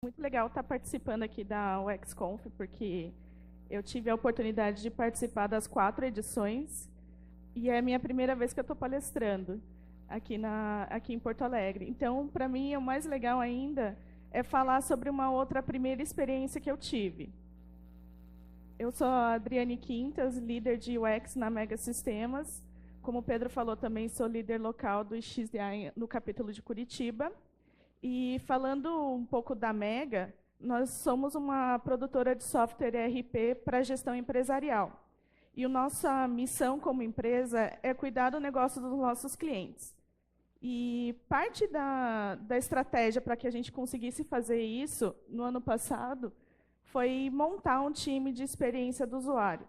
Muito legal estar participando aqui da UXConf, porque eu tive a oportunidade de participar das 4 edições e é a minha primeira vez que eu estou palestrando aqui em Porto Alegre. Então, para mim, o mais legal ainda é falar sobre uma outra primeira experiência que eu tive. Eu sou a Adriane Quintas, líder de UX na Mega Sistemas. Como o Pedro falou, também sou líder local do XDA no capítulo de Curitiba. E falando um pouco da Mega, nós somos uma produtora de software ERP para gestão empresarial. E a nossa missão como empresa é cuidar do negócio dos nossos clientes. E parte da estratégia para que a gente conseguisse fazer isso no ano passado foi montar um time de experiência do usuário.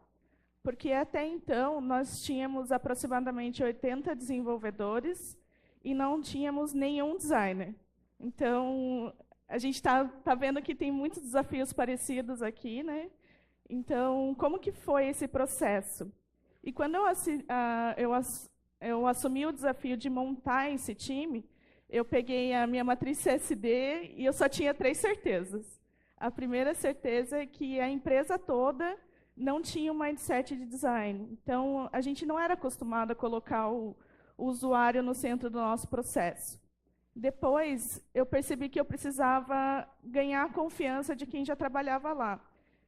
Porque até então nós tínhamos aproximadamente 80 desenvolvedores e não tínhamos nenhum designer. Então, a gente está vendo que tem muitos desafios parecidos aqui, né? Então, como que foi esse processo? E quando eu assumi o desafio de montar esse time, eu peguei a minha matriz CSD e eu só tinha 3 certezas. A primeira certeza é que a empresa toda não tinha um mindset de design. Então, a gente não era acostumado a colocar o usuário no centro do nosso processo. Depois, eu percebi que eu precisava ganhar a confiança de quem já trabalhava lá.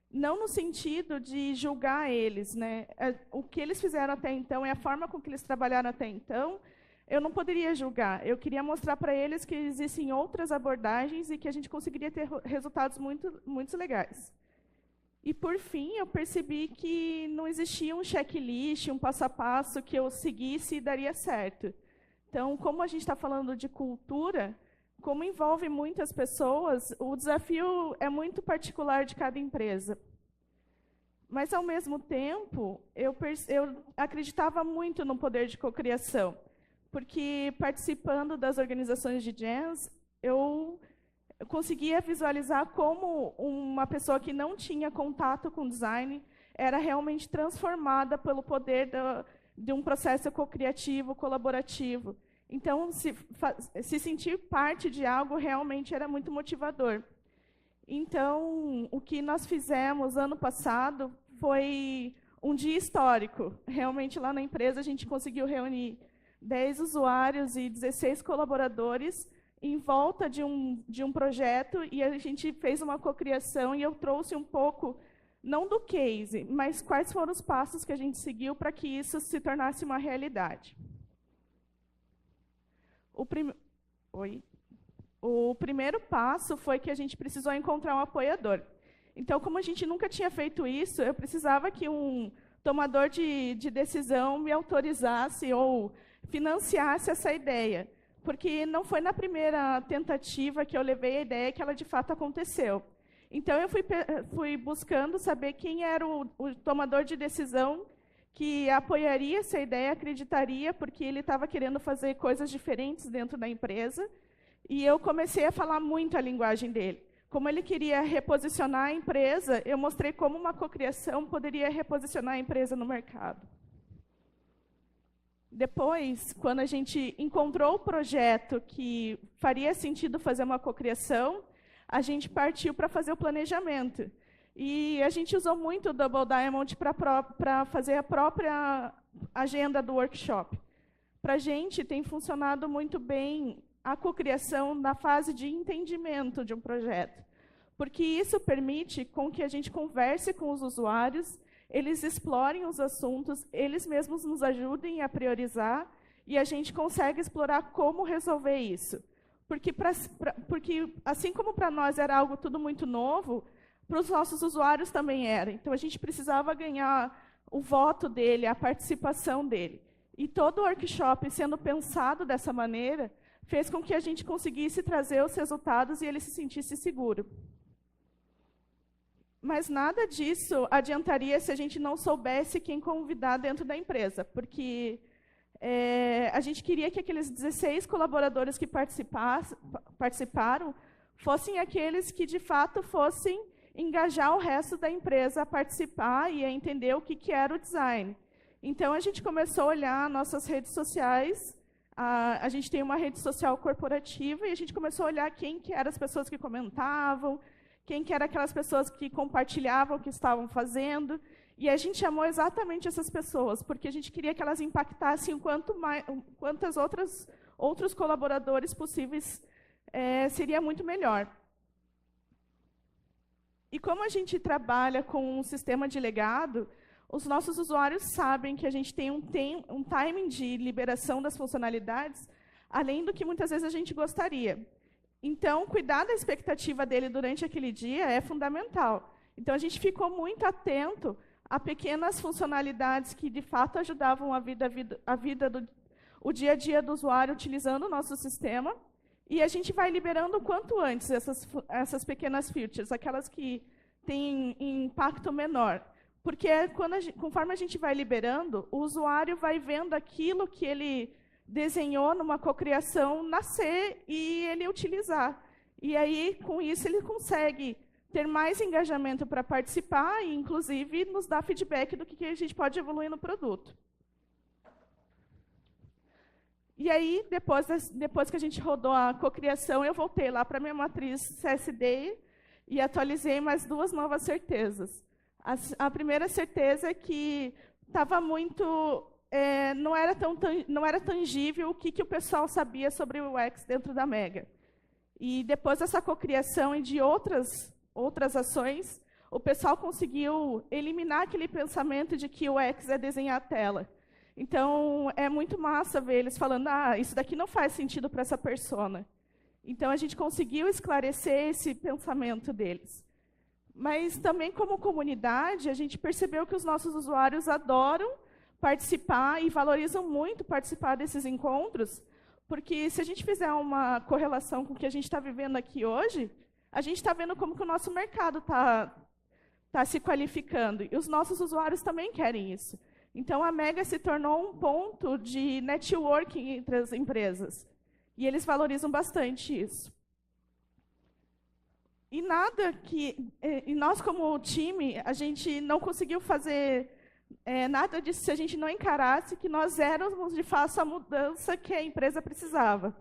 Não no sentido de julgar eles, né? O que eles fizeram até então e a forma com que eles trabalharam até então, eu não poderia julgar. Eu queria mostrar para eles que existem outras abordagens e que a gente conseguiria ter resultados muito legais. E, por fim, eu percebi que não existia um checklist, um passo a passo que eu seguisse e daria certo. Então, como a gente está falando de cultura, como envolve muitas pessoas, o desafio é muito particular de cada empresa. Mas, ao mesmo tempo, eu acreditava muito no poder de cocriação, porque, participando das organizações de Jams, eu conseguia visualizar como uma pessoa que não tinha contato com design era realmente transformada pelo poder de um processo cocriativo, colaborativo. Então, se sentir parte de algo realmente era muito motivador. Então, o que nós fizemos ano passado foi um dia histórico. Realmente, lá na empresa, a gente conseguiu reunir 10 usuários e 16 colaboradores em volta de um projeto, e a gente fez uma cocriação, e eu trouxe um pouco, não do case, mas quais foram os passos que a gente seguiu para que isso se tornasse uma realidade. O primeiro passo foi que a gente precisou encontrar um apoiador. Então, como a gente nunca tinha feito isso, eu precisava que um tomador de decisão me autorizasse ou financiasse essa ideia. Porque não foi na primeira tentativa que eu levei a ideia que ela de fato aconteceu. Então, eu fui buscando saber quem era o tomador de decisão que apoiaria essa ideia, acreditaria, porque ele estava querendo fazer coisas diferentes dentro da empresa. E eu comecei a falar muito a linguagem dele. Como ele queria reposicionar a empresa, eu mostrei como uma cocriação poderia reposicionar a empresa no mercado. Depois, quando a gente encontrou o projeto que faria sentido fazer uma cocriação, a gente partiu para fazer o planejamento. E a gente usou muito o Double Diamond para fazer a própria agenda do workshop. Para a gente, tem funcionado muito bem a cocriação na fase de entendimento de um projeto. Porque isso permite com que a gente converse com os usuários, eles explorem os assuntos, eles mesmos nos ajudem a priorizar, e a gente consegue explorar como resolver isso. Porque assim como para nós era algo tudo muito novo, para os nossos usuários também era. Então, a gente precisava ganhar o voto dele, a participação dele. E todo o workshop, sendo pensado dessa maneira, fez com que a gente conseguisse trazer os resultados e ele se sentisse seguro. Mas nada disso adiantaria se a gente não soubesse quem convidar dentro da empresa, porque a gente queria que aqueles 16 colaboradores que participaram fossem aqueles que, de fato, fossem engajar o resto da empresa a participar e a entender o que era o design. Então, a gente começou a olhar nossas redes sociais A gente tem uma rede social corporativa e a gente começou a olhar quem que eram as pessoas que comentavam, quem que eram aquelas pessoas que compartilhavam o que estavam fazendo. E a gente chamou exatamente essas pessoas, porque a gente queria que elas impactassem quantas outros colaboradores possíveis seria muito melhor. E como a gente trabalha com um sistema de legado, os nossos usuários sabem que a gente tem um timing de liberação das funcionalidades, além do que muitas vezes a gente gostaria. Então, cuidar da expectativa dele durante aquele dia é fundamental. Então, a gente ficou muito atento a pequenas funcionalidades que, de fato, ajudavam o dia a dia do usuário utilizando o nosso sistema. E a gente vai liberando o quanto antes essas pequenas features, aquelas que têm impacto menor. Porque conforme a gente vai liberando, o usuário vai vendo aquilo que ele desenhou numa cocriação nascer e ele utilizar. E aí, com isso, ele consegue ter mais engajamento para participar e, inclusive, nos dar feedback do que a gente pode evoluir no produto. E aí, depois que a gente rodou a cocriação, eu voltei lá para a minha matriz CSD e atualizei mais 2 novas certezas. A primeira certeza é que estava muito... não era tangível o que o pessoal sabia sobre o UX dentro da Mega. E depois dessa cocriação e de outras ações, o pessoal conseguiu eliminar aquele pensamento de que o UX é desenhar a tela. Então, é muito massa ver eles falando, isso daqui não faz sentido para essa persona. Então, a gente conseguiu esclarecer esse pensamento deles. Mas também, como comunidade, a gente percebeu que os nossos usuários adoram participar e valorizam muito participar desses encontros, porque se a gente fizer uma correlação com o que a gente está vivendo aqui hoje, a gente está vendo como que o nosso mercado está se qualificando. E os nossos usuários também querem isso. Então, a Mega se tornou um ponto de networking entre as empresas. E eles valorizam bastante isso. E nós, como time, a gente não conseguiu fazer nada disso se a gente não encarasse que nós éramos, de fato, a mudança que a empresa precisava.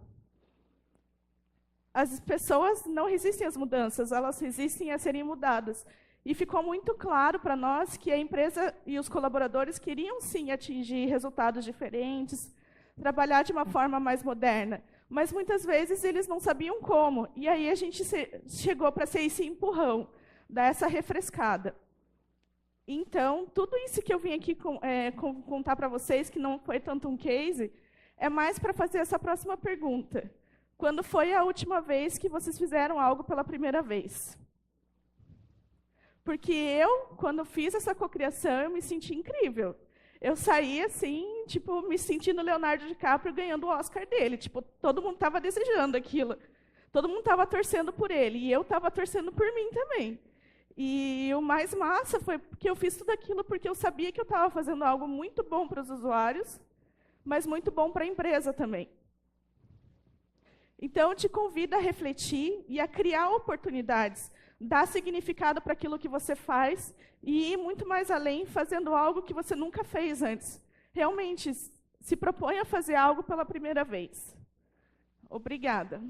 As pessoas não resistem às mudanças, elas resistem a serem mudadas. E ficou muito claro para nós que a empresa e os colaboradores queriam, sim, atingir resultados diferentes, trabalhar de uma forma mais moderna. Mas, muitas vezes, eles não sabiam como. E aí a gente chegou para ser esse empurrão, dar essa refrescada. Então, tudo isso que eu vim aqui contar para vocês, que não foi tanto um case, é mais para fazer essa próxima pergunta. Quando foi a última vez que vocês fizeram algo pela primeira vez? Porque quando fiz essa cocriação, eu me senti incrível. Eu saí, assim, tipo, me sentindo Leonardo DiCaprio ganhando o Oscar dele. Tipo, todo mundo estava desejando aquilo. Todo mundo estava torcendo por ele. E eu estava torcendo por mim também. E o mais massa foi que eu fiz tudo aquilo porque eu sabia que eu estava fazendo algo muito bom para os usuários, mas muito bom para a empresa também. Então, eu te convido a refletir e a criar oportunidades, dar significado para aquilo que você faz e ir muito mais além, fazendo algo que você nunca fez antes. Realmente, se propõe a fazer algo pela primeira vez. Obrigada.